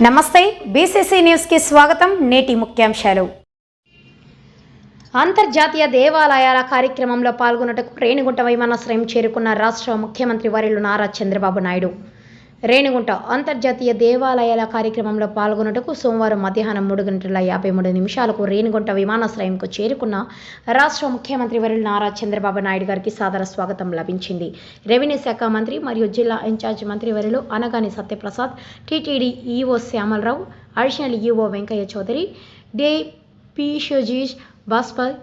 నమస్తే BCC news కి స్వాగతం. నేటి ముఖ్యాంశాలు. అంతర్జాతీయ దేవాలయాల కార్యక్రమంలో పాల్గొనుటకు రేణిగుంట విమానాశ్రయం చేరుకున్న రాష్ట్ర ముఖ్యమంత్రి వర్యులు నారా చంద్రబాబు నాయుడు. రేణిగుంట అంతర్జాతీయ దేవాలయాల కార్యక్రమంలో పాల్గొనుటకు సోమవారం మధ్యాహ్నం 3:53 రేణిగుంట విమానాశ్రయంకు చేరుకున్న రాష్ట్ర ముఖ్యమంత్రి వర్యులు నారా చంద్రబాబు నాయుడు గారికి సాదర స్వాగతం లభించింది. రెవెన్యూ శాఖ మంత్రి మరియు జిల్లా ఇన్ఛార్జ్ మంత్రి వర్యులు Anagani Satyaprasad, TTD EO Syamalarao, additional EO Venkaiah Chowdary, డిపిషోజీష్ బాస్పల్,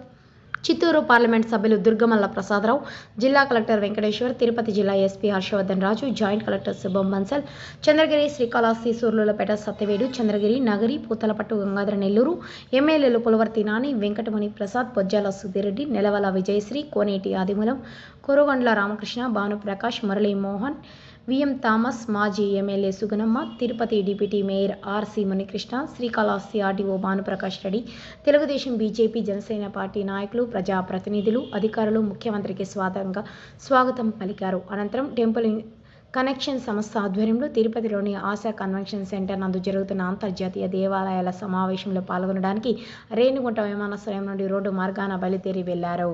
చిత్తూరు పార్లమెంట్ సభ్యులు దుర్గమల్ల ప్రసాదరావు, జిల్లా కలెక్టర్ వెంకటేశ్వర్, తిరుపతి జిల్లా SP Harshavardhan Raju, joint collector Shubham Bansal, Chandragiri, Srikalahasti, సూర్లూరుపేట Satyavedu, Chandragiri, Nagari, Puthalapattu, Gangadhara Nellore, ఎమ్మెల్యేలు పులవర్తి నాని, వెంకటమణి ప్రసాద్, బొజ్జాల సుధీరెడ్డి, నెలవల విజయశ్రీ, కోనేటి ఆదిమూలం, కొరుగండ్ల రామకృష్ణ, భానుప్రకాష్, మురళీమోహన్, విఎం థామస్, మాజీ MLA Sugunamma, Tirupati deputy mayor RC Munikrishna, Srikalahasti RDO Bhanuprakash Reddy, Telugu Desam, BJP, Janasena party నాయకులు, ప్రజాప్రతినిధులు, అధికారులు ముఖ్యమంత్రికి స్వాగతం పలికారు. అనంతరం టెంపుల్ కనెక్షన్ సంస్థ ఆధ్వర్యంలో తిరుపతిలోని ఆశా కన్వెన్షన్ సెంటర్ నందు జరుగుతున్న అంతర్జాతీయ దేవాలయాల సమావేశంలో పాల్గొనడానికి రేణిగుంట విమానాశ్రయం నుండి రోడ్డు మార్గాన బయలుదేరి వెళ్లారు.